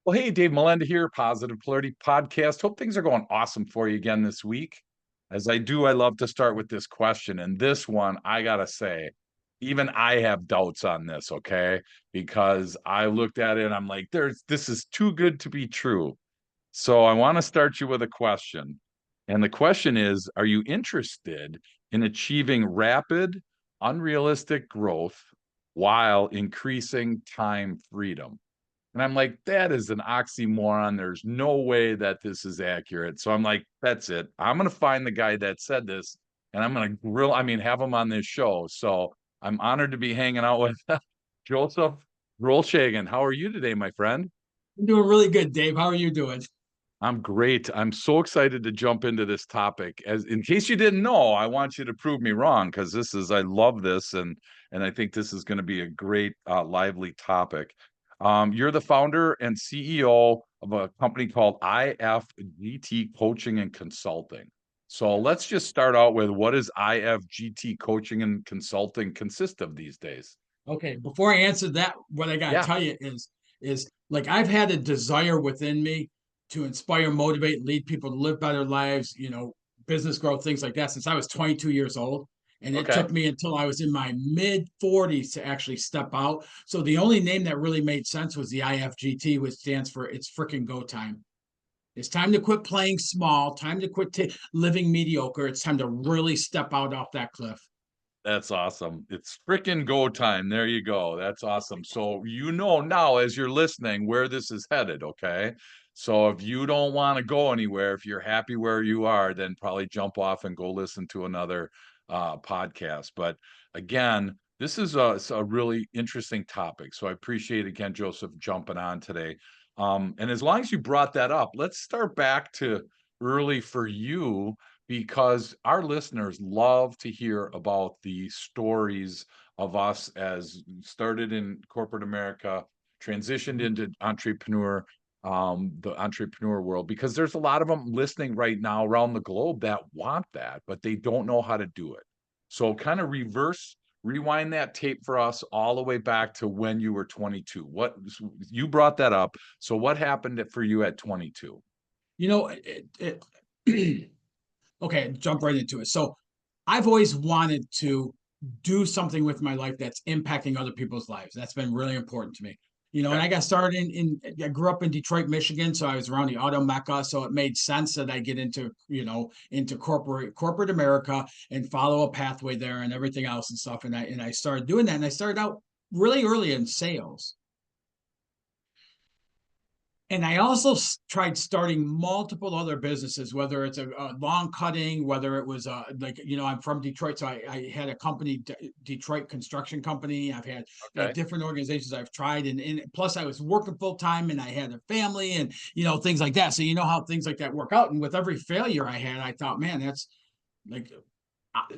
Well, hey, Dave Melenda here, Positive Polarity Podcast. Hope things are going awesome for you again this week. As I do, I love to start with this question. And this one, I gotta say, even I have doubts on this, okay? Because I looked at it and I'm like, this is too good to be true. So I want to start you with a question. And the question is, are you interested in achieving rapid, unrealistic growth while increasing time freedom? And I'm like, that is an oxymoron. There's no way that this is accurate. So I'm like, that's it. I'm going to find the guy that said this and I'm going to have him on this show. So I'm honored to be hanging out with Joseph Drolshagen. How are you today, my friend? I'm doing really good, Dave. How are you doing? I'm great. I'm so excited to jump into this topic. As in case you didn't know, I want you to prove me wrong because I love this and I think this is going to be a great lively topic. You're the founder and CEO of a company called IFGT Coaching and Consulting. So let's just start out with what does IFGT Coaching and Consulting consist of these days? Okay, before I answer that, what I gotta Yeah. tell you is like I've had a desire within me to inspire, motivate, lead people to live better lives, business growth, things like that, since I was 22 years old. And it Okay. took me until I was in my mid 40s to actually step out. So the only name that really made sense was the IFGT, which stands for It's Frickin' Go Time. It's time to quit playing small, time to quit living mediocre. It's time to really step out off that cliff. That's awesome. It's freaking go time. There you go. That's awesome. So you know now as you're listening where this is headed, okay? So if you don't want to go anywhere, if you're happy where you are, then probably jump off and go listen to another podcast. But again, this is it's a really interesting topic. So I appreciate again Joseph jumping on today. And as long as you brought that up, let's start back to early for you because our listeners love to hear about the stories of us as started in corporate America, transitioned into the entrepreneur world, because there's a lot of them listening right now around the globe that want that, but they don't know how to do it. So kind of rewind that tape for us all the way back to when you were 22. What you brought that up. So what happened for you at 22? You know, okay, jump right into it. So I've always wanted to do something with my life that's impacting other people's lives. That's been really important to me. And Okay. I got started I grew up in Detroit, Michigan, so I was around the auto mecca. So it made sense that I get into corporate America and follow a pathway there and everything else and stuff. And I started doing that. And I started out really early in sales. And I also tried starting multiple other businesses, whether it's a lawn cutting, whether it was I'm from Detroit, so I had a company, Detroit Construction Company. I've had Okay. different organizations I've tried, and plus I was working full time, and I had a family, and things like that. So you know how things like that work out. And with every failure I had, I thought, man, that's like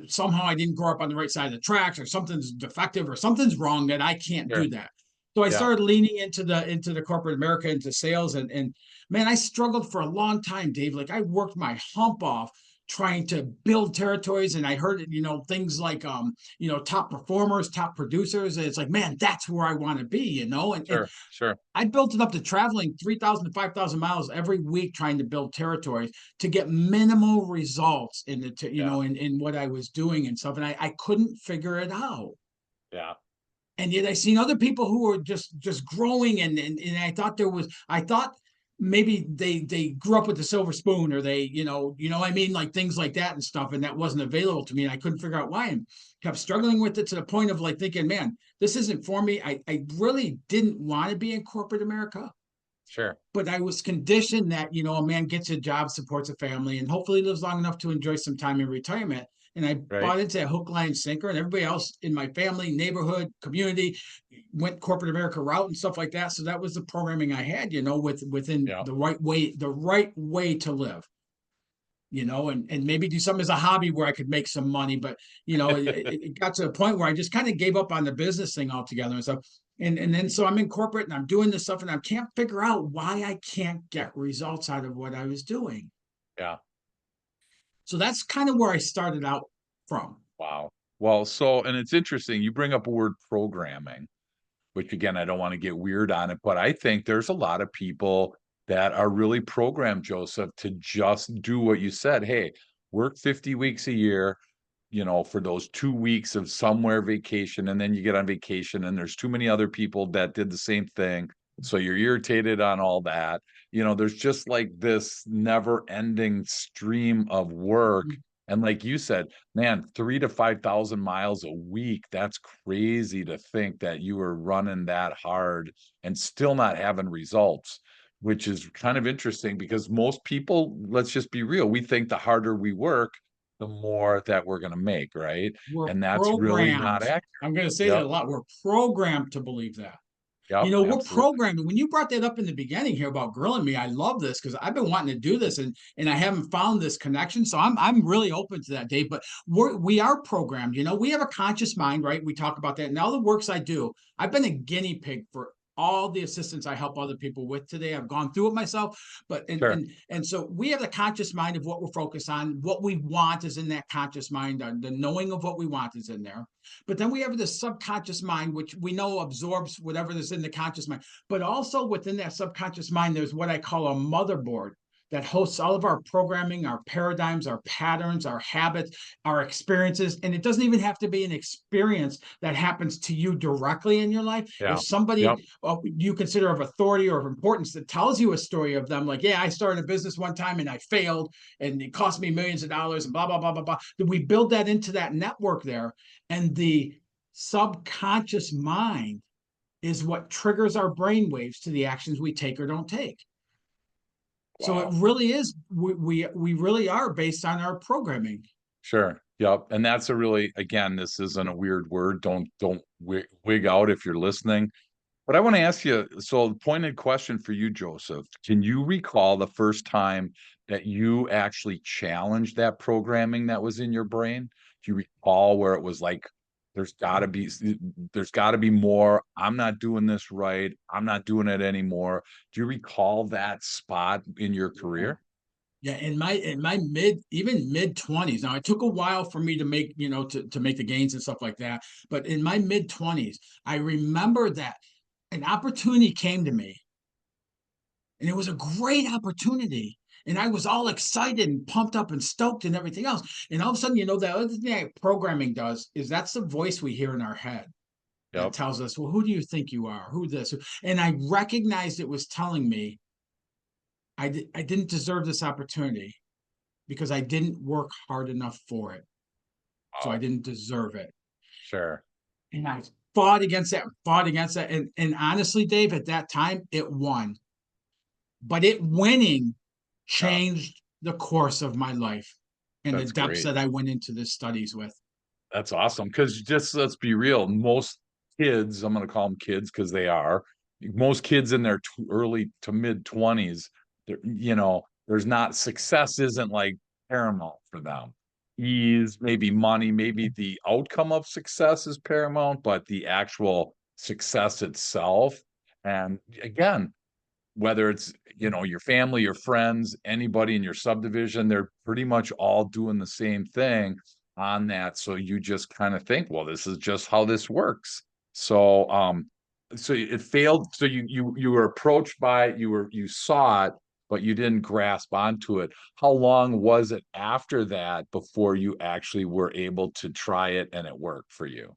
somehow I didn't grow up on the right side of the tracks, or something's defective, or something's wrong that I can't Sure. do that. So I Yeah. started leaning into the corporate America, into sales, and man, I struggled for a long time, Dave. Like I worked my hump off trying to build territories, and I heard things like top performers, top producers, and it's like, man, that's where I want to be, and Sure, sure. I built it up to traveling 3,000 to 5,000 miles every week trying to build territories to get minimal results Yeah, in what I was doing and stuff. And I couldn't figure it out. yeah, And yet I seen other people who were just growing, and I thought maybe they grew up with the silver spoon, or they what I mean, like things like that and stuff, and that wasn't available to me, and I couldn't figure out why, and kept struggling with it to the point of like thinking, man, this isn't for me. I really didn't want to be in corporate America, sure. but I was conditioned that a man gets a job, supports a family, and hopefully lives long enough to enjoy some time in retirement. And I Right. bought into that hook, line, sinker, and everybody else in my family, neighborhood, community went corporate America route and stuff like that. So that was the programming I had, within Yeah. the right way to live. And maybe do something as a hobby where I could make some money. But it got to a point where I just kind of gave up on the business thing altogether and stuff. And then so I'm in corporate and I'm doing this stuff and I can't figure out why I can't get results out of what I was doing. Yeah. So that's kind of where I started out from. Wow. Well, so and it's interesting, you bring up a word programming, which again, I don't want to get weird on it, but I think there's a lot of people that are really programmed, Joseph, to just do what you said. Hey, work 50 weeks a year, for those 2 weeks of somewhere vacation, and then you get on vacation and there's too many other people that did the same thing. So you're irritated on all that. There's just like this never ending stream of work. And like you said, man, 3 to 5,000 miles a week, that's crazy to think that you were running that hard and still not having results, which is kind of interesting because most people, let's just be real, we think the harder we work, the more that we're going to make, right? We're And that's really programmed. not accurate. I'm going to say that Yep. a lot. We're programmed to believe that. Yep. We're Absolutely. programmed. When you brought that up in the beginning here about grilling me, I love this because I've been wanting to do this and I haven't found this connection. So I'm really open to that, Dave. But we are programmed. We have a conscious mind, right? We talk about that. And all the works I do, I've been a guinea pig for all the assistance I help other people with today. I've gone through it myself, but Sure. and so we have the conscious mind of what we're focused on. What we want is in that conscious mind. The knowing of what we want is in there. But then we have this subconscious mind, which we know absorbs whatever is in the conscious mind. But also within that subconscious mind, there's what I call a motherboard that hosts all of our programming, our paradigms, our patterns, our habits, our experiences. And it doesn't even have to be an experience that happens to you directly in your life. Yeah. If Yep. somebody you consider of authority or of importance that tells you a story of them, like, yeah, I started a business one time and I failed and it cost me millions of dollars and blah, blah, blah, blah, blah. We build that into that network there. And the subconscious mind is what triggers our brain waves to the actions we take or don't take. So it Wow. really is, we really are based on our programming. Sure. Yep. And that's a really, again, this isn't a weird word. Don't wig out if you're listening. But I want to ask you, so pointed question for you, Joseph. Can you recall the first time that you actually challenged that programming that was in your brain? Do you recall where it was like, there's got to be, there's got to be more. I'm not doing this right. I'm not doing it anymore. Do you recall that spot in your Yeah. career? Yeah, in my mid 20s. Now it took a while for me to make, to make the gains and stuff like that. But in my mid 20s, I remember that an opportunity came to me, and it was a great opportunity. And I was all excited and pumped up and stoked and everything else. And all of a sudden, the other thing that programming does is that's the voice we hear in our head that Yep. tells us, well, who do you think you are? Who this? And I recognized it was telling me I didn't deserve this opportunity because I didn't work hard enough for it. So I Oh, didn't deserve it. sure. And I fought against that, fought against that. And honestly, Dave, at that time, it won. But it winning Yeah. changed the course of my life and the That's depths great. that I went into the studies with. That's awesome. Because just let's be real, most kids, I'm going to call them kids because they are, most kids in their early to mid 20s, there's not, success isn't like paramount for them. Ease, maybe money, maybe the outcome of success is paramount, but the actual success itself. And again, whether it's, your family, your friends, anybody in your subdivision, they're pretty much all doing the same thing on that. So you just kind of think, well, this is just how this works. So it failed. So you were approached by it, you saw it, but you didn't grasp onto it. How long was it after that before you actually were able to try it and it worked for you?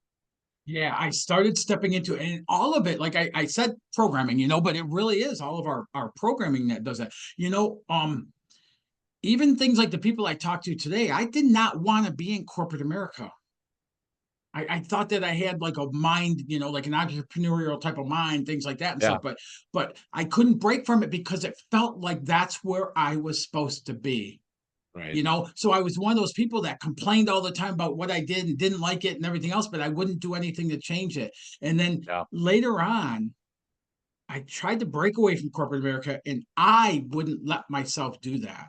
Yeah, I started stepping into it, and all of it, like I said, programming, but it really is all of our programming that does that. Even things like the people I talked to today, I did not want to be in corporate America. I thought that I had like a mind, like an entrepreneurial type of mind, things like that and Yeah, stuff. But I couldn't break from it because it felt like that's where I was supposed to be. right. So I was one of those people that complained all the time about what I did and didn't like it and everything else, but I wouldn't do anything to change it. And then Yeah, later on, I tried to break away from corporate America and I wouldn't let myself do that.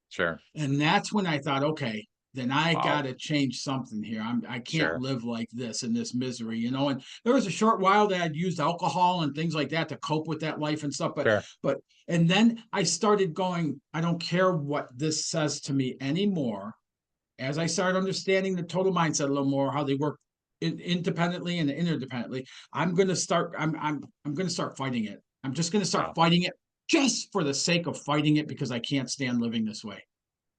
sure. And that's when I thought, okay, then I got Wow. to change something here. I can't Sure. live like this in this misery. And there was a short while that I'd used alcohol and things like that to cope with that life and stuff. Sure. And then I started going, I don't care what this says to me anymore. As I started understanding the total mindset a little more, how they work independently and interdependently. I'm going to start fighting it. I'm just going to Yeah, start fighting it just for the sake of fighting it because I can't stand living this way.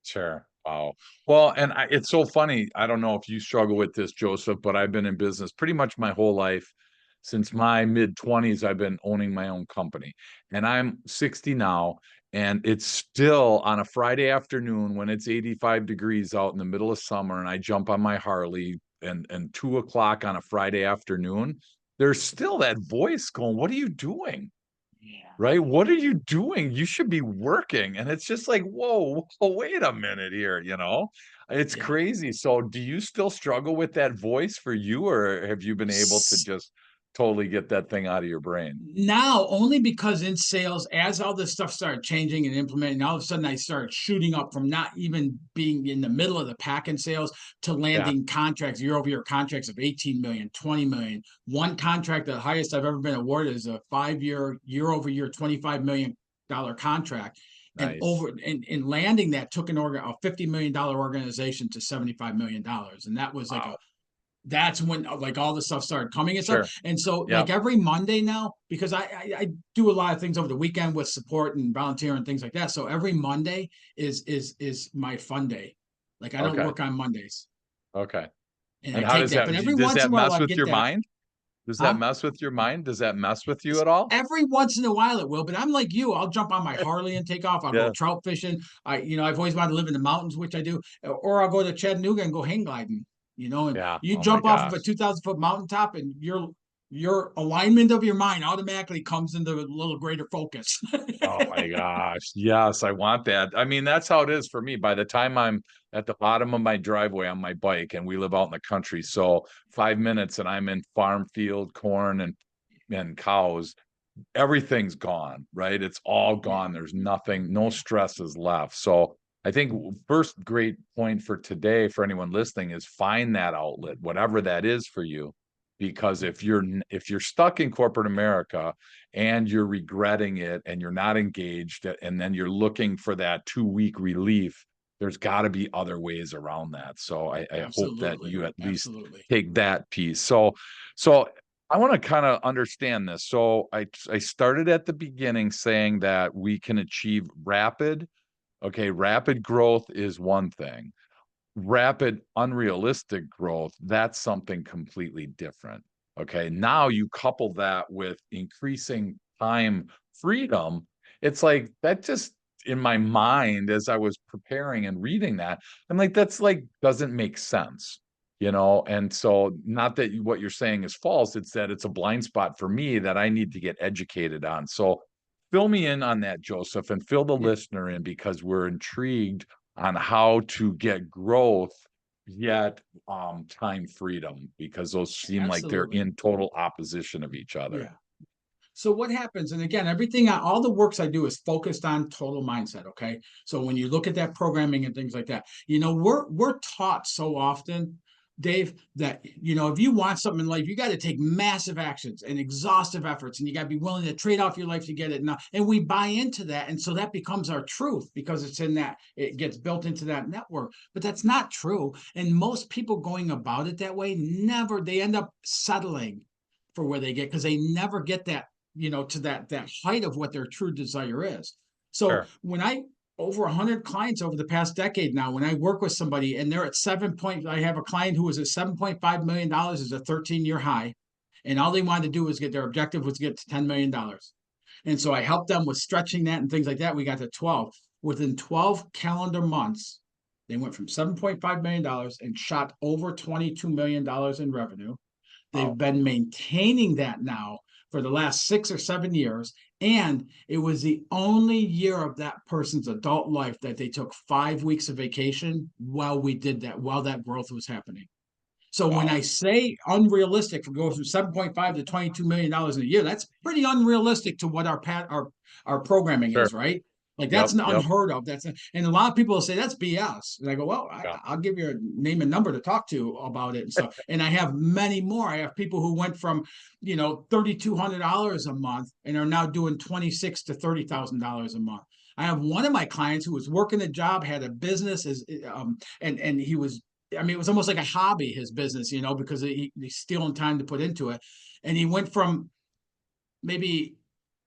sure. Wow. Well, and it's so funny. I don't know if you struggle with this, Joseph, but I've been in business pretty much my whole life. Since my mid 20s, I've been owning my own company. And I'm 60 now, and it's still on a Friday afternoon when it's 85 degrees out in the middle of summer, and I jump on my Harley and 2 o'clock on a Friday afternoon. There's still that voice going, "What are you doing?" Yeah. Right? What are you doing? You should be working. And it's just like, whoa, wait a minute here, you know? It's Yeah. crazy. So do you still struggle with that voice for you, or have you been able to just totally get that thing out of your brain? Now only because in sales, as all this stuff started changing and implementing, all of a sudden I started shooting up from not even being in the middle of the pack in sales to Yeah, landing contracts, year-over-year contracts of 18 million, 20 million. One contract, the highest I've ever been awarded, is a 5-year, year-over-year, $25 million contract. And nice. over and landing that took a $50 million organization to $75 million. And that was like a Wow. that's when like all the stuff started coming and stuff. Sure. And so Yeah. like every Monday now, because I do a lot of things over the weekend with support and volunteer and things like that. So every Monday is my fun day. Like I don't Okay. work on Mondays, Okay. and I And how take does that. that But every does once in that a while mess I with get your that, mind? Does that huh? mess with your mind? Does that mess with you at all? Every once in a while it will, but I'm like you. I'll jump on my Harley and take off. I'll go Yeah. trout fishing. I've always wanted to live in the mountains, which I do, or I'll go to Chattanooga and go hang gliding. And Yeah. you Oh my jump off of a gosh. 2,000-foot mountaintop, and your alignment of your mind automatically comes into a little greater focus. Oh my gosh. Yes, I want that. I mean, that's how it is for me. By the time I'm at the bottom of my driveway on my bike, and we live out in the country, so 5 minutes and I'm in farm field, corn and cows, everything's gone, right? It's all Yeah, gone. There's nothing, no yeah, stress is left. So I think first great point for today for anyone listening is find that outlet, whatever that is for you. Because if you're stuck in corporate America and you're regretting it and you're not engaged and then you're looking for that 2 week relief, there's got to be other ways around that. So I hope that absolutely, you at least absolutely. take that piece. So I want to kind of understand this. So I started at the beginning saying that we can achieve rapid growth is one thing. Rapid unrealistic growth, that's something completely different. Okay? Now you couple that with increasing time freedom. It's like that just in my mind as I was preparing and reading that, I'm like that's like doesn't make sense and so not that what you're saying is false, it's that it's a blind spot for me that I need to get educated on. So fill me in on that, Joseph, and fill the Yeah, listener in because we're intrigued on how to get growth yet time freedom, because those seem like they're absolutely. in total opposition of each other. Yeah. So what happens? And again, all the works I do is focused on total mindset. Okay. So when you look at that programming and things like that, we're taught so often, Dave, that if you want something in life, you got to take massive actions and exhaustive efforts, and you got to be willing to trade off your life to get it. And we buy into that, and so that becomes our truth because it gets built into that network. But that's not true. And most people going about it that way they end up settling for where they get because they never get that to that height of what their true desire is. So Sure. when I over 100 clients over the past decade now, when I work with somebody and they're at I have a client who was at $7.5 million is a 13-year high, and all they wanted to do was their objective was to get to $10 million. And so I helped them with stretching that and things like that. We got to 12 within 12 calendar months. They went from $7.5 million and shot over $22 million in revenue. They've Wow. been maintaining that now for the last 6 or 7 years. And it was the only year of that person's adult life that they took 5 weeks of vacation while we did that, while that growth was happening. So when Wow. I say unrealistic for going from 7.5 to $22 million in a year, that's pretty unrealistic to what our programming Sure. is, right? Like that's Yep. an Yep. unheard of. And a lot of people will say that's BS. And I go, well, Yeah. I'll give you a name and number to talk to about it and stuff. And I have many more. I have people who went from, $3,200 a month and are now doing $26,000 to $30,000 a month. I have one of my clients who was working a job, had a business, and he was I mean, it was almost like a hobby, his business, because he's stealing time to put into it. And he went from maybe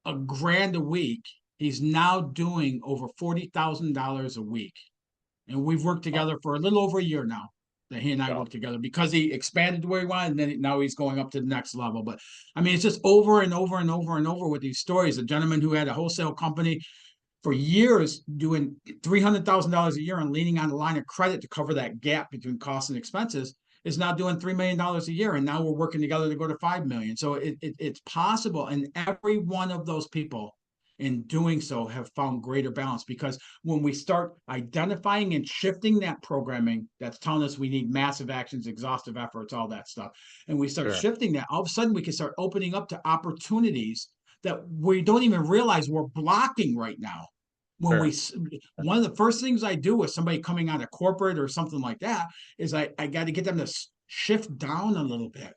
a grand a week. He's now doing over $40,000 a week. And we've worked together for a little over a year now that he and I Yeah, worked together because he expanded to where he wanted, and then now he's going up to the next level. But I mean, it's just over and over and over and over with these stories. A gentleman who had a wholesale company for years doing $300,000 a year and leaning on the line of credit to cover that gap between costs and expenses is now doing $3 million a year, and now we're working together to go to 5 million. So it's possible, and every one of those people in doing so have found greater balance, because when we start identifying and shifting that programming that's telling us we need massive actions, exhaustive efforts, all that stuff, and we start sure, shifting that, all of a sudden we can start opening up to opportunities that we don't even realize we're blocking right now. When sure. we, one of the first things I do with somebody coming out of corporate or something like that is I got to get them to shift down a little bit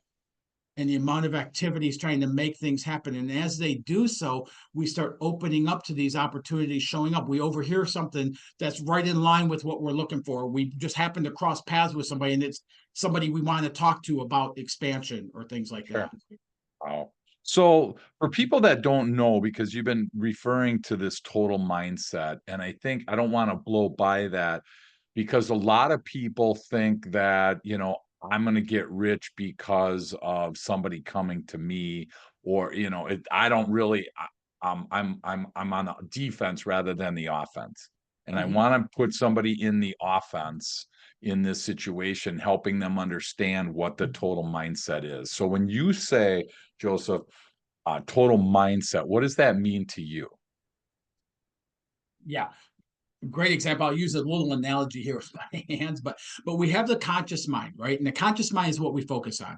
and the amount of activities trying to make things happen. And as they do so, we start opening up to these opportunities showing up. We overhear something that's right in line with what we're looking for. We just happen to cross paths with somebody, and it's somebody we want to talk to about expansion or things like Sure. that. Wow. So for people that don't know, because you've been referring to this total mindset, and I think I don't want to blow by that because a lot of people think that, I'm going to get rich because of somebody coming to me, or, I don't really, I'm on the defense rather than the offense. And I Mhm. want to put somebody in the offense in this situation, helping them understand what the total mindset is. So when you say, Joseph, total mindset, what does that mean to you? Yeah, great example. I'll use a little analogy here with my hands, but we have the conscious mind, right? And the conscious mind is what we focus on.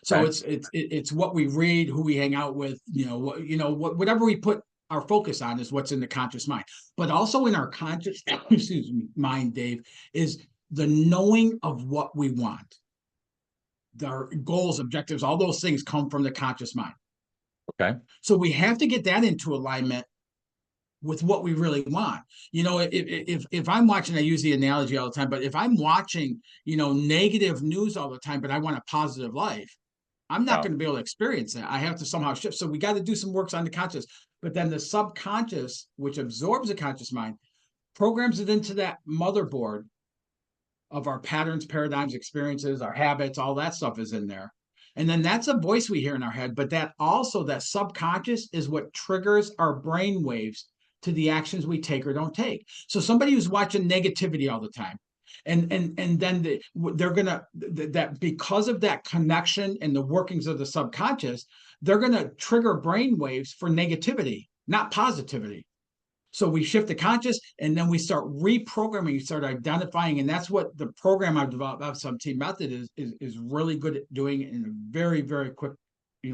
So Okay. it's what we read, who we hang out with, whatever we put our focus on is what's in the conscious mind. But also in our conscious excuse me, mind, Dave, is the knowing of what we want. Our goals, objectives, all those things come from the conscious mind. Okay. So we have to get that into alignment with what we really want. If I'm watching, I use the analogy all the time, but if I'm watching, negative news all the time, but I want a positive life, I'm not Yeah. going to be able to experience that. I have to somehow shift. So we got to do some works on the conscious, but then the subconscious, which absorbs the conscious mind, programs it into that motherboard of our patterns, paradigms, experiences, our habits, all that stuff is in there. And then that's a voice we hear in our head, but that also, that subconscious is what triggers our brain waves to the actions we take or don't take. So somebody who's watching negativity all the time, and then they're gonna, that because of that connection and the workings of the subconscious, they're gonna trigger brain waves for negativity, not positivity. So we shift the conscious, and then we start reprogramming, start identifying, and that's what the program I've developed, some team method is really good at doing in a very, very quick,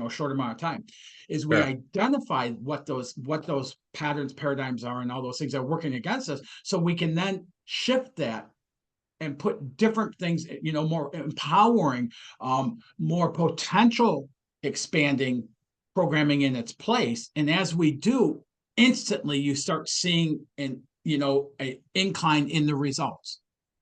short amount of time. Is we Sure. identify what those patterns, paradigms are, and all those things that are working against us, so we can then shift that and put different things, more empowering, more potential expanding programming in its place. And as we do, instantly you start seeing a incline in the results.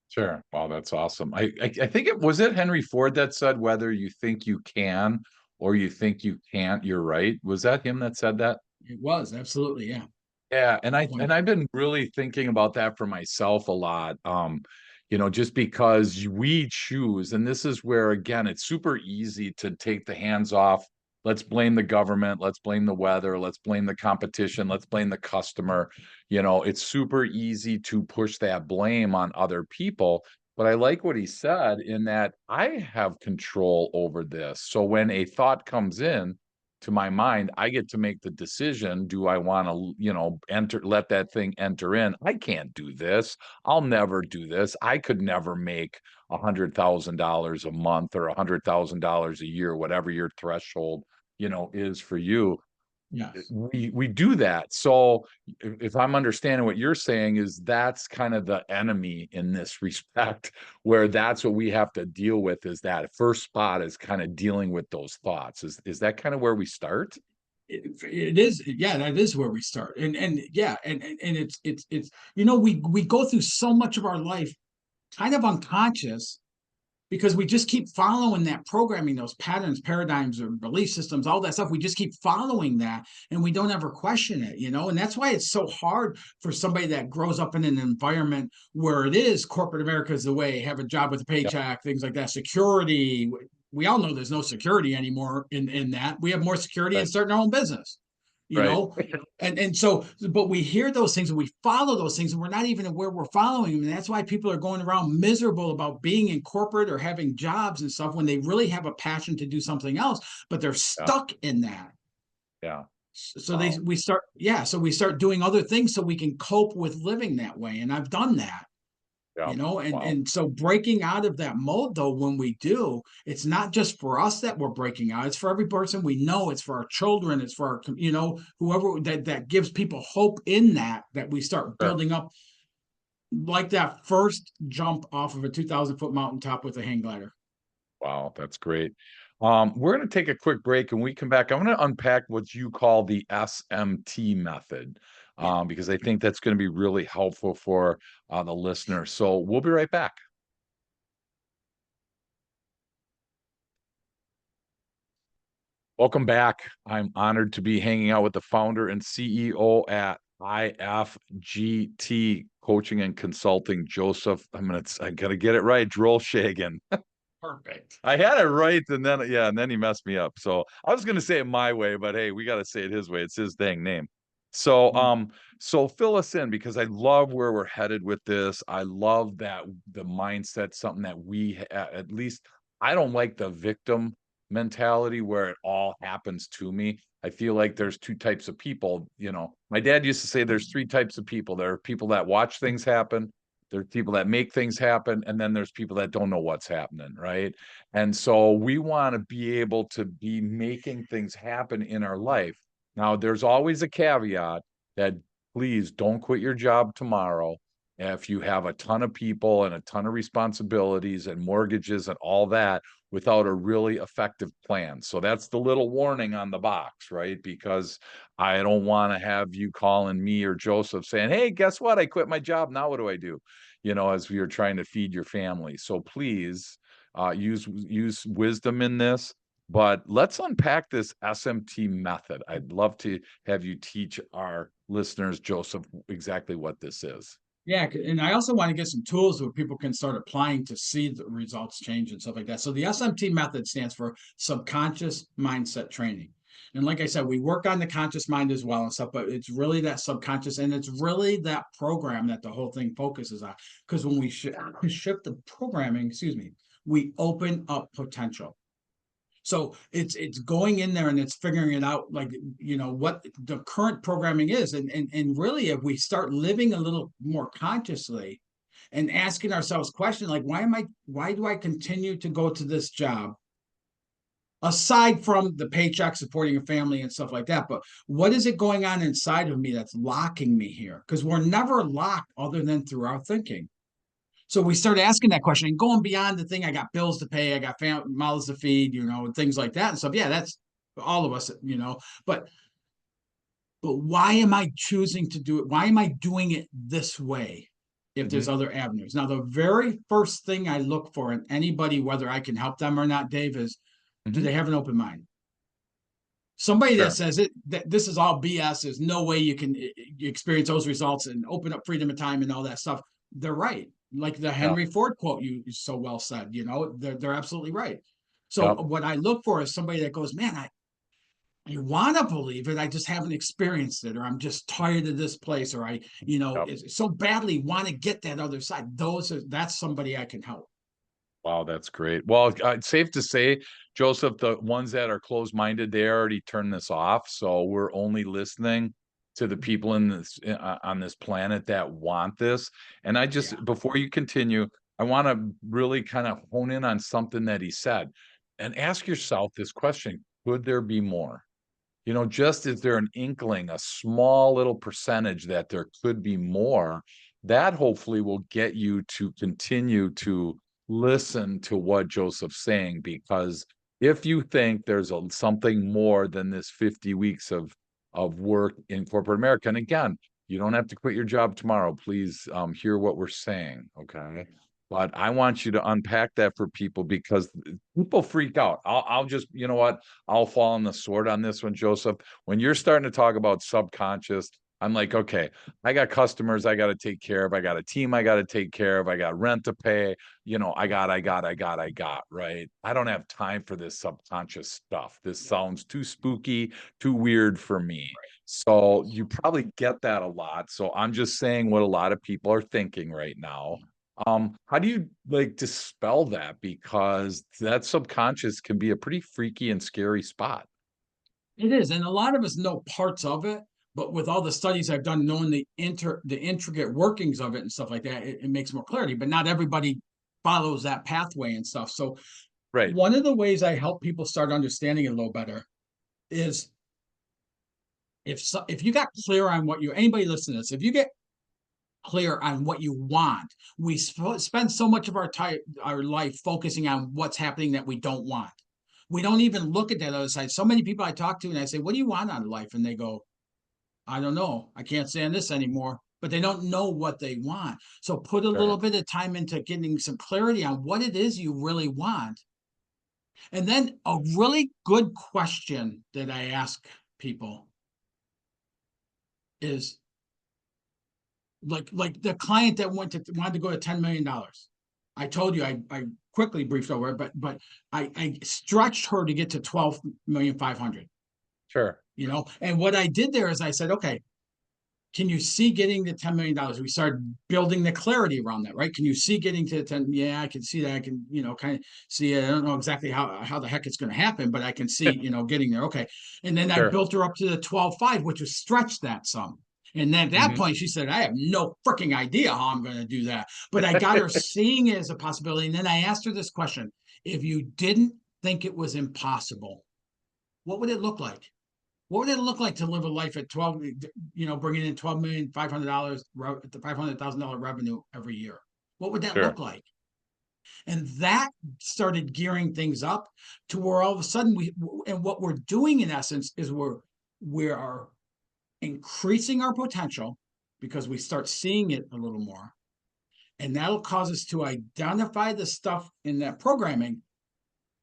Sure. Wow, that's awesome. I think it was it Henry Ford that said whether you think you can or you think you can't, you're right. Was that him that said that? It was absolutely, yeah. Yeah, and I One. and I've been really thinking about that for myself a lot. Just because we choose, and this is where again it's super easy to take the hands off. Let's blame the government, let's blame the weather, let's blame the competition, let's blame the customer. It's super easy to push that blame on other people. But I like what he said in that I have control over this. So when a thought comes in, to my mind, I get to make the decision. Do I want to, let that thing enter in? I can't do this. I'll never do this. I could never make $100,000 a month or $100,000 a year, whatever your threshold, is for you. Yes. We do that. So if I'm understanding what you're saying is that's kind of the enemy in this respect, where that's what we have to deal with is that first spot is kind of dealing with those thoughts. Is that kind of where we start? It is, yeah, that is where we start. And yeah, and it's we go through so much of our life kind of unconscious, because we just keep following that programming, those patterns, paradigms, or belief systems, all that stuff. We just keep following that, and we don't ever question it, and that's why it's so hard for somebody that grows up in an environment where it is corporate America is the way, have a job with a Yep. paycheck, things like that, security. We all know there's no security anymore in that. We have more security in Right. starting our own business, you Right. know and so, but we hear those things and we follow those things, and we're not even aware we're following them. And that's why people are going around miserable about being in corporate or having jobs and stuff, when they really have a passion to do something else, but they're Yeah. stuck in that. Yeah. So Wow. we start doing other things so we can cope with living that way. And I've done that. Yeah. And Wow. so breaking out of that mode, though, when we do, it's not just for us that we're breaking out. It's for every person we know. It's for our children. It's for our, whoever that gives people hope in that we start Sure. building up, like that first jump off of a 2,000-foot mountaintop with a hang glider. Wow, that's great. We're going to take a quick break, and we come back. I'm going to unpack what you call the SMT method, Yeah. because I think that's going to be really helpful for the listener. So we'll be right back. Welcome back. I'm honored to be hanging out with the founder and CEO at IFGT Coaching and Consulting, Joseph. I got to get it right, Drolshagen. Perfect. I had it right, and then he messed me up. So I was gonna say it my way, but hey, we gotta say it his way. It's his dang name. So so fill us in, because I love where we're headed with this. I love that the mindset, something that at least I don't like the victim mentality where it all happens to me. I feel like there's two types of people. My dad used to say there's three types of people. There are people that watch things happen, there's people that make things happen, and then there's people that don't know what's happening, right? And so we want to be able to be making things happen in our life. Now, there's always a caveat that please don't quit your job tomorrow if you have a ton of people and a ton of responsibilities and mortgages and all that without a really effective plan. So that's the little warning on the box, right? Because I don't want to have you calling me or Joseph saying, "Hey, guess what? I quit my job. Now what do I do?" As we are trying to feed your family. So please use wisdom in this. But let's unpack this SMT method. I'd love to have you teach our listeners, Joseph, exactly what this is. Yeah, and I also want to get some tools where people can start applying to see the results change and stuff like that. So the SMT method stands for subconscious mindset training. And like I said, we work on the conscious mind as well and stuff, but it's really that subconscious, and it's really that program that the whole thing focuses on. Because when we shift the programming, excuse me, we open up potential. So it's going in there and it's figuring it out, like, what the current programming is. And really, if we start living a little more consciously and asking ourselves questions like, why do I continue to go to this job? Aside from the paycheck, supporting a family and stuff like that, but what is it going on inside of me that's locking me here? Because we're never locked other than through our thinking. So we started asking that question and going beyond the thing. I got bills to pay, I got mouths to feed, and things like that and stuff. Yeah, that's all of us. But why am I choosing to do it? Why am I doing it this way if there's Mhm. other avenues? Now, the very first thing I look for in anybody, whether I can help them or not, Dave, is, do Mhm. they have an open mind? Somebody that Sure. says that this is all BS, there's no way you can experience those results and open up freedom of time and all that stuff, they're right. Like the Yeah. Henry Ford quote you so well said, they're absolutely right. So Yep. what I look for is somebody that goes, man, I want to believe it, I just haven't experienced it, or I'm just tired of this place, or I, Yep. so badly want to get that other side. That's somebody I can help. Wow, that's great. Well, it's safe to say, Joseph, the ones that are closed-minded, they already turned this off. So we're only listening to the people on this planet that want this. And Yeah. before you continue, I want to really kind of hone in on something that he said and ask yourself this question: could there be more? Just is there an inkling, a small little percentage that there could be more? That hopefully will get you to continue to listen to what Joseph's saying, because if you think there's something more than this 50 weeks of work in corporate America, and again, you don't have to quit your job tomorrow. Please hear what we're saying, okay? But I want you to unpack that for people because people freak out. I'll just, you know what? I'll fall on the sword on this one, Joseph. When you're starting to talk about subconscious, I'm like, okay, I got customers I got to take care of. I got a team I got to take care of. I got rent to pay. I got, right? I don't have time for this subconscious stuff. This sounds too spooky, too weird for me. So you probably get that a lot. So I'm just saying what a lot of people are thinking right now. How do you like dispel that? Because that subconscious can be a pretty freaky and scary spot. It is, and a lot of us know parts of it, but with all the studies I've done, knowing the intricate workings of it and stuff like that, it makes more clarity. But not everybody follows that pathway and stuff. So Right. one of the ways I help people start understanding it a little better is if you got clear on what you anybody listen to this, if you get clear on what you want, we spend so much of our life focusing on what's happening that we don't want. We don't even look at that other side. So many people I talk to and I say, "What do you want out of life?" And they go, "I don't know. I can't stand this anymore." But they don't know what they want. So put a little Sure. bit of time into getting some clarity on what it is you really want. And then a really good question that I ask people is like the client that wanted to go to $10 million. I told you I quickly briefed over it, but I stretched her to get to 12,500,000. Sure. And what I did there is I said, okay, can you see getting to $10 million? We started building the clarity around that, right? Can you see getting to 10? Yeah, I can see that. I can, kind of see it. I don't know exactly how the heck it's going to happen, but I can see, getting there. Okay. And then I Sure. built her up to the 12.5, which was stretched that some. And then at that Hmm. point, she said, I have no freaking idea how I'm going to do that. But I got her seeing it as a possibility. And then I asked her this question: if you didn't think it was impossible, what would it look like? What would it look like to live a life at 12, bringing in $12,500,000, $500,000 revenue every year? What would that Sure. look like? And that started gearing things up to where all of a sudden and what we're doing in essence is we are increasing our potential because we start seeing it a little more. And that'll cause us to identify the stuff in that programming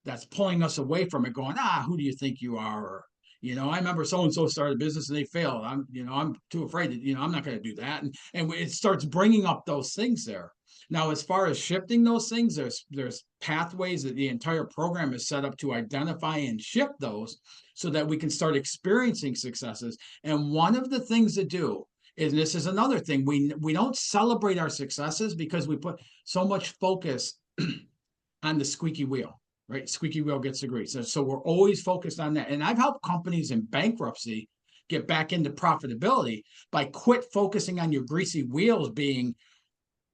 that's pulling us away from it, going, who do you think you are? Or, I remember so and so started a business and they failed. I'm too afraid that, I'm not going to do that. And it starts bringing up those things there. Now, as far as shifting those things, there's pathways that the entire program is set up to identify and shift those so that we can start experiencing successes. And one of the things to do is, and this is another thing, we don't celebrate our successes because we put so much focus on the squeaky wheel, right? Squeaky wheel gets the grease. So we're always focused on that. And I've helped companies in bankruptcy get back into profitability by quit focusing on your greasy wheels being,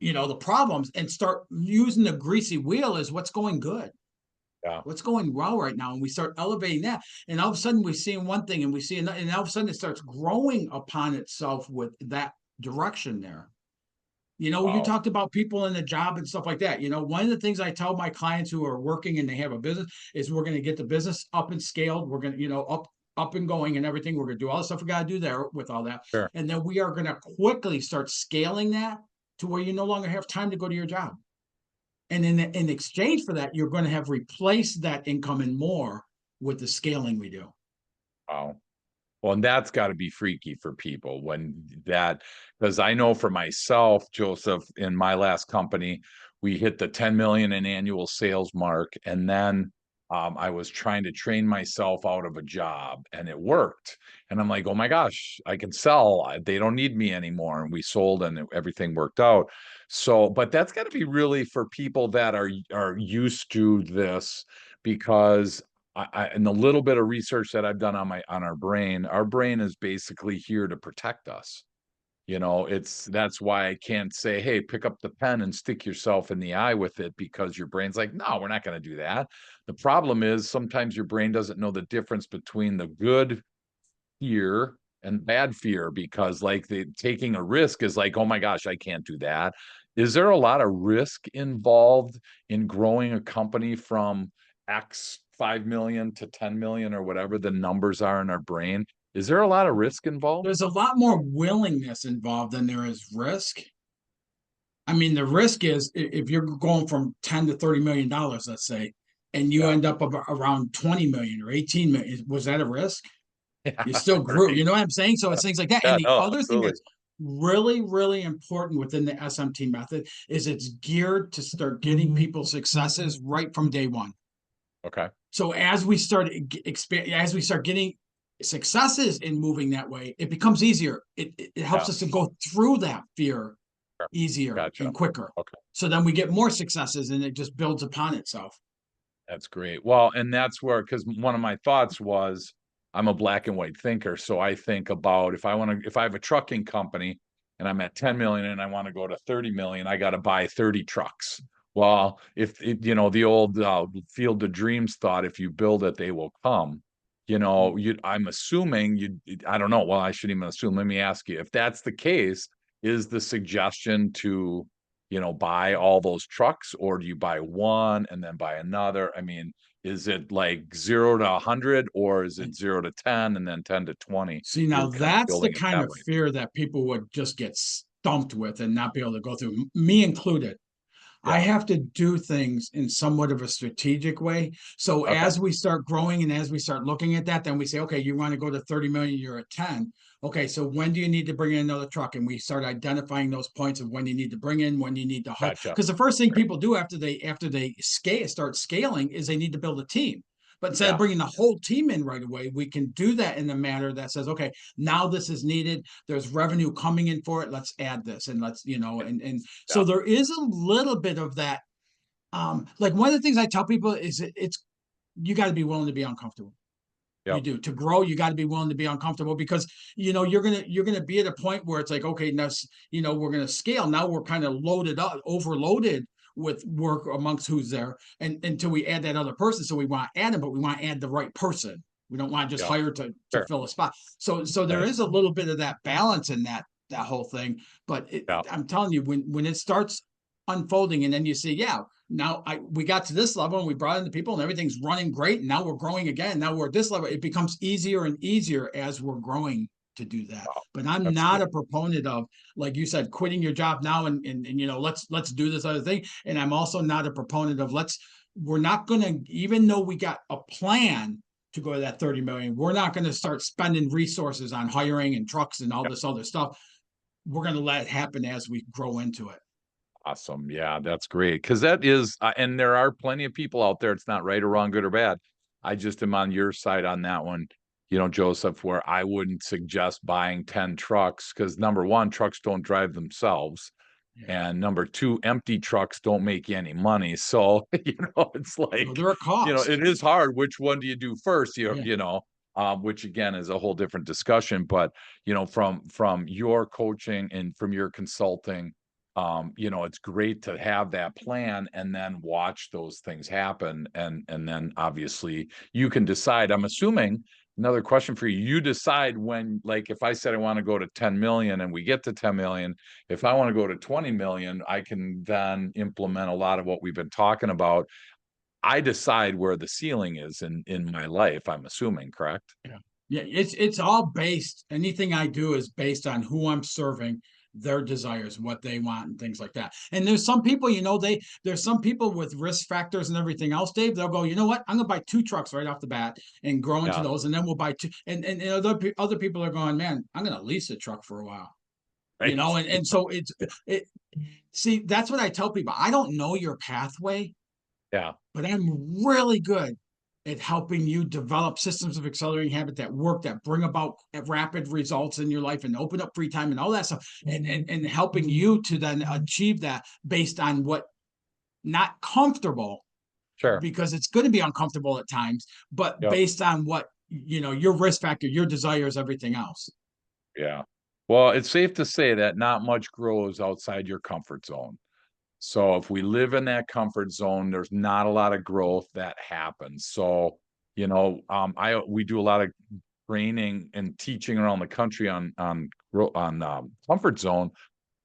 the problems, and start using the greasy wheel as what's going good, Yeah. what's going well right now. And we start elevating that. And all of a sudden we're seeing one thing and we see another, and all of a sudden it starts growing upon itself with that direction there. You Wow. talked about people in the job and stuff like that. One of the things I tell my clients who are working and they have a business is we're going to get the business up and scaled. We're going to, up and going and everything. We're going to do all the stuff we got to do there with all that. Sure. And then we are going to quickly start scaling that to where you no longer have time to go to your job. And in exchange for that, you're going to have replaced that income and more with the scaling we do. Wow. Well, and that's got to be freaky for people because I know for myself, Joseph, in my last company, we hit the 10 million in annual sales mark. And then I was trying to train myself out of a job and it worked. And I'm like, oh my gosh, I can sell. They don't need me anymore. And we sold and everything worked out. So, but that's got to be really for people that are used to this because in the little bit of research that I've done on our brain is basically here to protect us. That's why I can't say, hey, pick up the pen and stick yourself in the eye with it because your brain's like, no, we're not going to do that. The problem is sometimes your brain doesn't know the difference between the good fear and bad fear because like the taking a risk is like, oh my gosh, I can't do that. Is there a lot of risk involved in growing a company from X 5 million to 10 million or whatever the numbers are in our brain? Is there a lot of risk involved? There's a lot more willingness involved than there is risk. I mean, the risk is if you're going from 10 to 30 million dollars, let's say, and you Yeah. end up around 20 million or 18 million, was that a risk? Yeah. You still grew. Right. You know what I'm saying? So Yeah. it's things like that. And Yeah. the No, other thing absolutely. that's really, really important within the SMT method is it's geared to start getting people successes right from day one. Okay. So as we start expand, as we start getting successes in moving that way, it becomes easier. It helps Yeah. us to go through that fear Sure. easier Gotcha. and quicker. Okay. So then we get more successes and it just builds upon itself. That's great. Well, and that's where, because one of my thoughts was I'm a black and white thinker. So I think about if I have a trucking company and I'm at 10 million and I want to go to 30 million, I got to buy 30 trucks. Well, if it, the old Field of Dreams thought, if you build it, they will come. I'm assuming I don't know. Well, I shouldn't even assume. Let me ask you, if that's the case, is the suggestion to buy all those trucks, or do you buy one and then buy another? I mean, is it like 0 to 100, or is it 0 to 10 and then 10 to 20? See, now You're kind of that's the building it kind that of way. fear that people would just get stumped with and not be able to go through, me included. I Yeah. have to do things in somewhat of a strategic way. So Okay. as we start growing and as we start looking at that, then we say, okay, you want to go to 30 million, you're at 10. Okay, so when do you need to bring in another truck? And we start identifying those points of when you need to bring in, when you need to hire. Gotcha. Because the first thing Right. people do after they start scaling is they need to build a team. But instead of Yeah. bringing the whole team in right away, we can do that in a manner that says, okay, now this is needed. There's revenue coming in for it. Let's add this and let's, and Yeah. so there is a little bit of that. Like one of the things I tell people is it's you got to be willing to be uncomfortable. You Yep. do to grow. You got to be willing to be uncomfortable because you're gonna be at a point where it's like, okay, now we're gonna scale. Now we're kind of loaded up, overloaded with work amongst who's there, and until we add that other person. So we want to add them, but we want to add the right person. We don't want to just Yep. hire to Sure. fill a spot. So there Right. is a little bit of that balance in that whole thing. But Yeah. I'm telling you, when it starts unfolding, and then you see, yeah, now we got to this level and we brought in the people and everything's running great. And now we're growing again. Now we're at this level. It becomes easier and easier as we're growing to do that. Wow. But I'm That's not a great. proponent of, like you said, quitting your job now and let's do this other thing. And I'm also not a proponent of we're not gonna, even though we got a plan to go to that 30 million, we're not gonna start spending resources on hiring and trucks and all Yep. this other stuff. We're gonna let it happen as we grow into it. Awesome. Yeah, that's great. Because that is, and there are plenty of people out there. It's not right or wrong, good or bad. I just am on your side on that one, Joseph, where I wouldn't suggest buying 10 trucks because number one, trucks don't drive themselves. Yeah. And number two, empty trucks don't make you any money. So, it's No, like, they're a cost. it is hard. Which one do you do first? Yeah. Which again is a whole different discussion. But, from your coaching and from your consulting, it's great to have that plan and then watch those things happen. And then obviously you can decide. I'm assuming another question for you. You decide when, like, if I said I want to go to 10 million and we get to 10 million, if I want to go to 20 million, I can then implement a lot of what we've been talking about. I decide where the ceiling is in my life, I'm assuming, correct? Yeah. Yeah, it's all based, anything I do is based on who I'm serving, their desires, what they want, and things like that. And there's some people, there's some people with risk factors and everything else, Dave. They'll go, you know what? I'm gonna buy two trucks right off the bat and grow into Yeah. those, and then we'll buy two. And other people are going, man, I'm gonna lease a truck for a while. Right. And so it see, that's what I tell people. I don't know your pathway, Yeah. but I'm really good at helping you develop systems of accelerating habit that work, that bring about rapid results in your life and open up free time and all that stuff, and helping you to then achieve that based on what not comfortable, Sure. because it's going to be uncomfortable at times, but Yep. based on what your risk factor, your desires, everything else. Yeah. Well, it's safe to say that not much grows outside your comfort zone. So if we live in that comfort zone, there's not a lot of growth that happens. So, we do a lot of training and teaching around the country on comfort zone.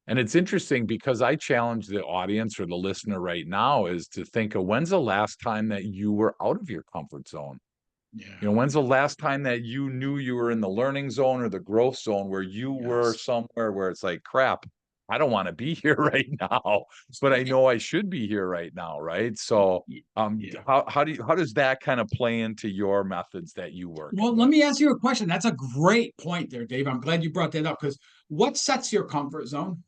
And it's interesting because I challenge the audience or the listener right now is to think of when's the last time that you were out of your comfort zone? Yeah. When's the last time that you knew you were in the learning zone or the growth zone where you were Yes. somewhere where it's like, crap, I don't want to be here right now, but I know I should be here right now, right? So, Yeah. how does that kind of play into your methods that you working Well, let with, me ask you a question. That's a great point there, Dave. I'm glad you brought that up because what sets your comfort zone?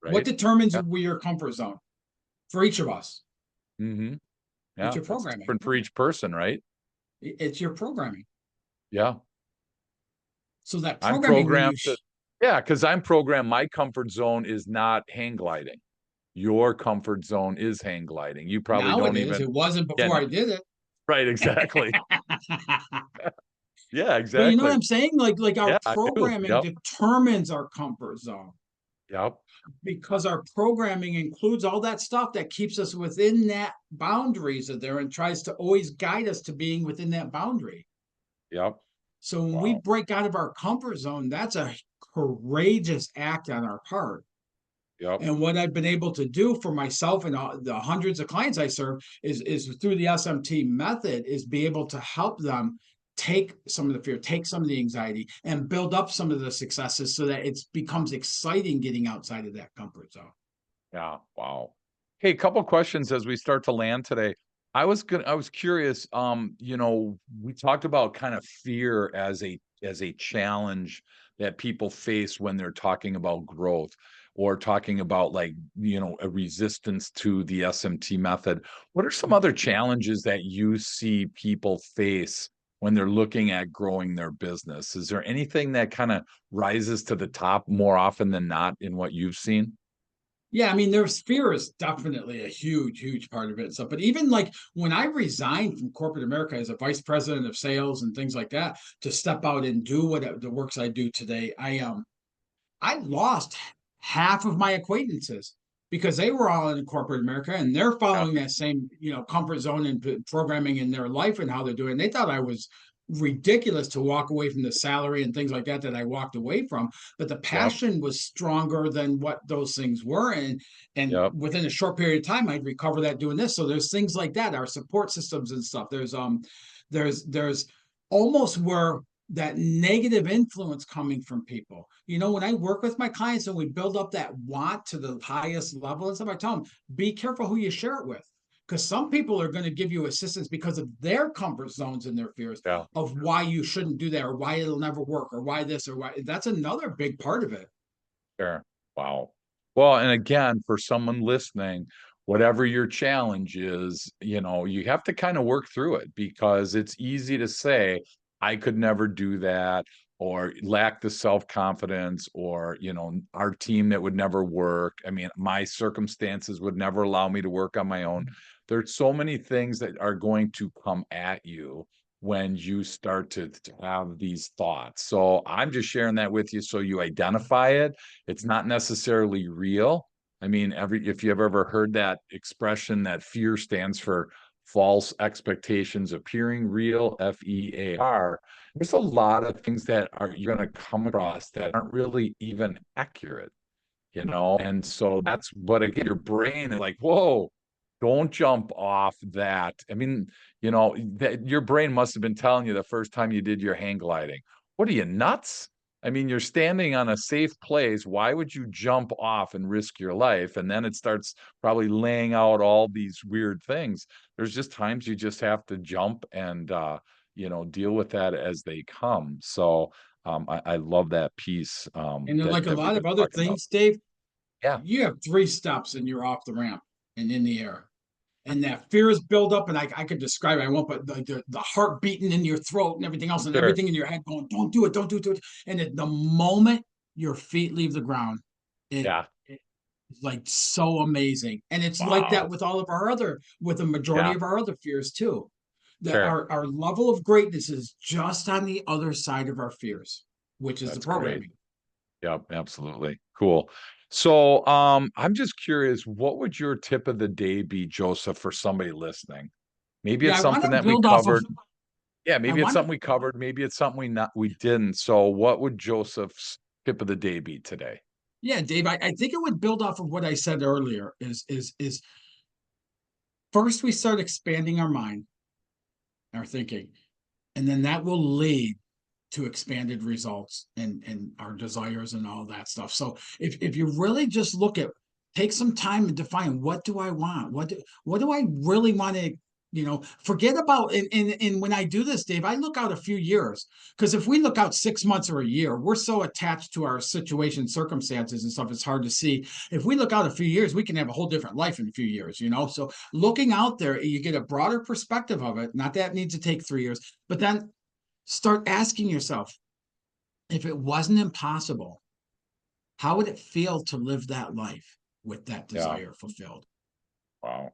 What right? determines Yeah. your comfort zone for each of us? Mm-hmm. It's Yeah, your that's programming. different for each person, right? It's your programming. Yeah. So that I'm programming, when programmed to, yeah, because I'm programmed. My comfort zone is not hang gliding. Your comfort zone is hang gliding. You probably now it don't is. even It wasn't get before I did it. right. Exactly. Yeah, But you know what exactly. I'm saying? Like our Yeah, I do. programming Yep. determines our comfort zone Yep. because our programming includes all that stuff that keeps us within that boundaries of there and tries to always guide us to being within that boundary. Yep. So when we Wow. break out of our comfort zone, that's a courageous act on our part. Yep. And what I've been able to do for myself and the hundreds of clients I serve is through the SMT method is be able to help them take some of the fear, take some of the anxiety, and build up some of the successes so that it becomes exciting getting outside of that comfort zone. Yeah. Wow. Hey, a couple questions as we start to land today. I was curious, we talked about kind of fear as a challenge that people face when they're talking about growth or talking about like, a resistance to the SMT method. What are some other challenges that you see people face when they're looking at growing their business? Is there anything that kind of rises to the top more often than not in what you've seen? Yeah, I mean, there's fear is definitely a huge, huge part of it. So, but even like when I resigned from corporate America as a vice president of sales and things like that to step out and do what the works I do today, I lost half of my acquaintances because they were all in corporate America and they're Yeah. following that same, comfort zone and programming in their life and how they're doing. They thought I was ridiculous to walk away from the salary and things like that I walked away from, but the Yep. passion was stronger than what those things were, and Yep. within a short period of time I'd recover that doing this. So there's things like that, our support systems and stuff. There's almost where that negative influence coming from people. When I work with my clients and we build up that want to the highest level and stuff, I tell them, be careful who you share it with. Because some people are going to give you assistance because of their comfort zones and their fears Yeah. of why you shouldn't do that or why it'll never work or why this or why that's another big part of it. Sure. Wow. Well, and again, for someone listening, whatever your challenge is, you have to kind of work through it because it's easy to say, I could never do that, or lack the self-confidence, or, our team that would never work. I mean, my circumstances would never allow me to work on my own. There's so many things that are going to come at you when you start to have these thoughts. So I'm just sharing that with you so you identify it. It's not necessarily real. I mean, if you have ever heard that expression that fear stands for false expectations appearing real, FEAR, there's a lot of things that are you're going to come across that aren't really even accurate, And so that's what again, your brain is like, whoa, don't jump off that. I mean, that your brain must have been telling you the first time you did your hang gliding. What are you nuts? I mean, you're standing on a safe place. Why would you jump off and risk your life? And then it starts probably laying out all these weird things. There's just times you just have to jump and deal with that as they come. So I love that piece And then, that like a that we've lot been of other talking about. things, Dave, Yeah, you have 3 steps and you're off the ramp and in the air. And that fear is built up, and I could describe it. I won't, but the heart beating in your throat and everything else, and sure. everything in your head going, "Don't do it, don't do it, do it." And at the moment your feet leave the ground, Yeah. it's like so amazing. And it's like that Wow. with with a majority Yeah, of our other fears too. That sure. our level of greatness is just on the other side of our fears, which is the That's great. programming. Yep, absolutely. Cool. So, I'm just curious, what would your tip of the day be, Joseph, for somebody listening? Maybe Yeah, it's I want something to that we build off of. covered. Yeah, I maybe it's want to something we covered. Maybe it's something we didn't. So, what would Joseph's tip of the day be today? Yeah, Dave, I think it would build off of what I said earlier is first we start expanding our mind, our thinking, and then that will lead to expanded results and our desires and all that stuff. So if you really just take some time and define, what do I want? What do I really want to, forget about, and when I do this, Dave, I look out a few years, because if we look out 6 months or a year, we're so attached to our situation, circumstances and stuff, it's hard to see. If we look out a few years, we can have a whole different life in a few years, so looking out there, you get a broader perspective of it. Not that it needs to take 3 years, but then start asking yourself, if it wasn't impossible, how would it feel to live that life with that Yeah. desire fulfilled? Wow.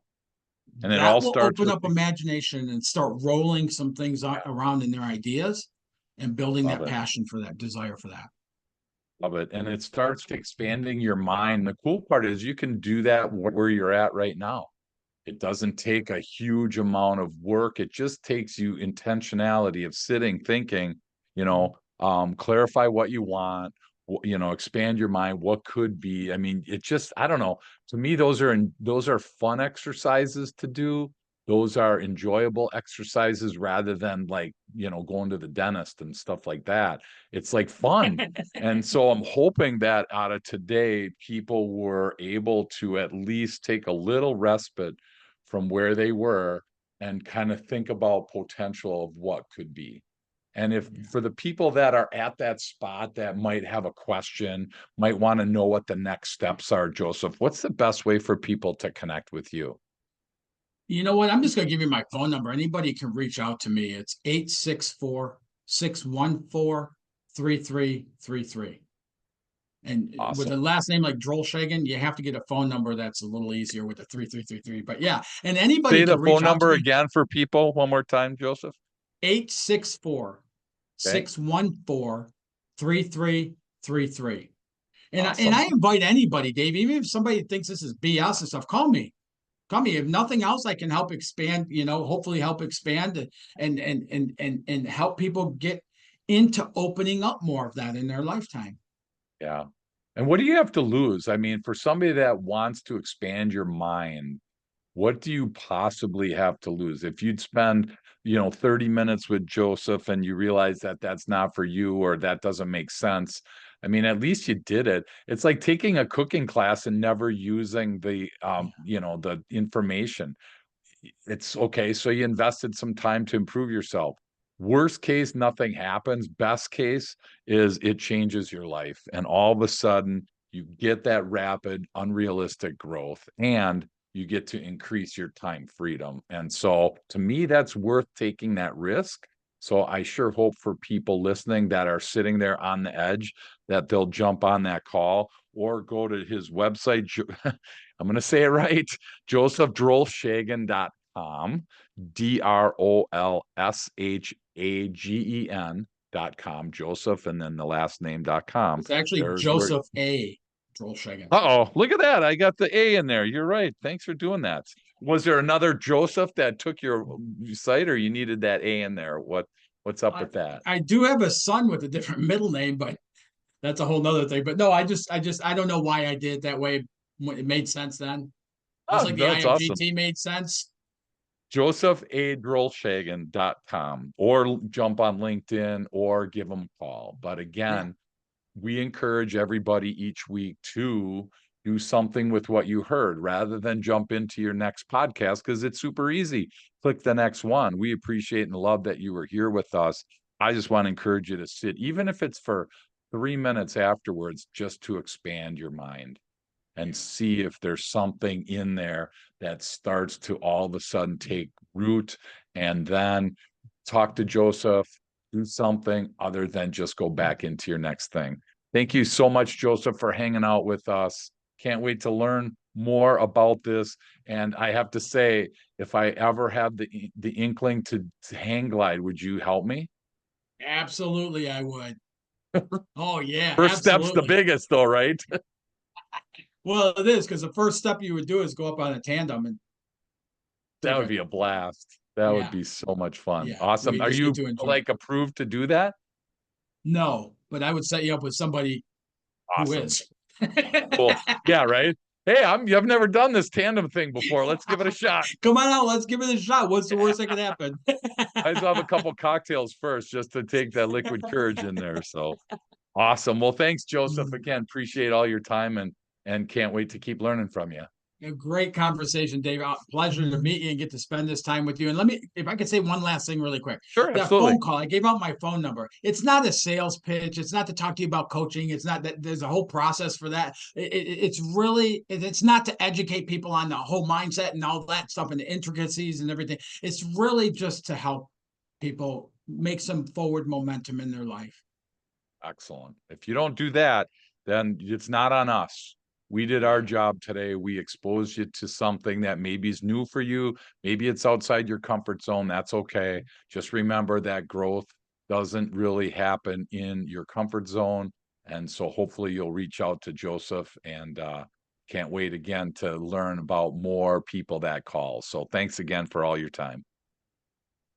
And it That all will starts open with up imagination and start rolling some things around in their ideas and building love that it. passion for that desire for that. Love it. And it starts expanding your mind. The cool part is you can do that where you're at right now. It doesn't take a huge amount of work. It just takes you intentionality of sitting, thinking, clarify what you want, expand your mind, what could be. I mean, I don't know. To me, those are fun exercises to do. Those are enjoyable exercises rather than going to the dentist and stuff like that. It's like fun. And so I'm hoping that out of today, people were able to at least take a little respite from where they were and kind of think about potential of what could be. And if for the people that are at that spot that might have a question, might want to know what the next steps are, Joseph, what's the best way for people to connect with you? You know what? I'm just going to give you my phone number. Anybody can reach out to me. It's 864-614-3333. And with a Awesome. last name like Drolshagen, you have to get a phone number that's a little easier with the 3333. But yeah, and anybody Say the can reach phone out to number me. again for people one more time, Joseph. 864 Okay. 614 3333. And Awesome. I invite anybody, Dave, even if somebody thinks this is BS and stuff, call me. Call me. If nothing else, I can help expand, hopefully help expand and help people get into opening up more of that in their lifetime. Yeah. And what do you have to lose? I mean, for somebody that wants to expand your mind, what do you possibly have to lose? If you'd spend, 30 minutes with Joseph and you realize that that's not for you or that doesn't make sense, I mean, at least you did it. It's like taking a cooking class and never using the information. It's okay. So you invested some time to improve yourself. Worst case, nothing happens. Best case is it changes your life. And all of a sudden, you get that rapid, unrealistic growth and you get to increase your time freedom. And so to me, that's worth taking that risk. So I sure hope for people listening that are sitting there on the edge that they'll jump on that call or go to his website. I'm going to say it right, josephdrolshagen.com, DROLSHAGEN.com, Joseph, and then the last name.com. It's actually There's where. Joseph A. Drolshagen. Uh-oh, look at that. I got the A in there. You're right. Thanks for doing that. Was there another Joseph that took your site or you needed that A in there? What's up I, with that? I do have a son with a different middle name, but that's a whole nother thing. But no, I don't know why I did it that way. It made sense then. Just Oh, like the that's awesome. IMGT made sense. JosephADrolshagen.com or jump on LinkedIn or give them a call. But Yeah. again, we encourage everybody each week to do something with what you heard rather than jump into your next podcast because it's super easy. Click the next one. We appreciate and love that you were here with us. I just want to encourage you to sit, even if it's for 3 minutes afterwards, just to expand your mind and see if there's something in there that starts to all of a sudden take root, and then talk to Joseph, do something other than just go back into your next thing. Thank you so much, Joseph, for hanging out with us. Can't wait to learn more about this. And I have to say, if I ever have the inkling to hang glide, would you help me? Absolutely, I would. Oh yeah, First step's the absolutely. biggest, though, right? Well, it is, because the first step you would do is go up on a tandem and That prove would it. be a blast. That would Yeah, be so much fun. yeah. Awesome. We Are just get you to enjoy it. like approved to do that? No, but I would set you up with somebody who Awesome. is. Cool. Yeah, right. Hey, I've never done this tandem thing before. Let's give it a shot. Come on out, let's give it a shot. What's the worst that could happen? I just have a couple cocktails first just to take that liquid courage in there. So awesome. Well, thanks, Joseph. Again, appreciate all your time and can't wait to keep learning from you. A great conversation, Dave. Pleasure to meet you and get to spend this time with you. And let me, if I could say one last thing really quick. Sure, That absolutely. phone call, I gave out my phone number. It's not a sales pitch. It's not to talk to you about coaching. It's not that there's a whole process for that. It's really, it's not to educate people on the whole mindset and all that stuff and the intricacies and everything. It's really just to help people make some forward momentum in their life. Excellent. If you don't do that, then it's not on us. We did our job today. We exposed you to something that maybe is new for you. Maybe it's outside your comfort zone. That's okay. Just remember that growth doesn't really happen in your comfort zone. And so hopefully you'll reach out to Joseph and can't wait again to learn about more people that call. So thanks again for all your time.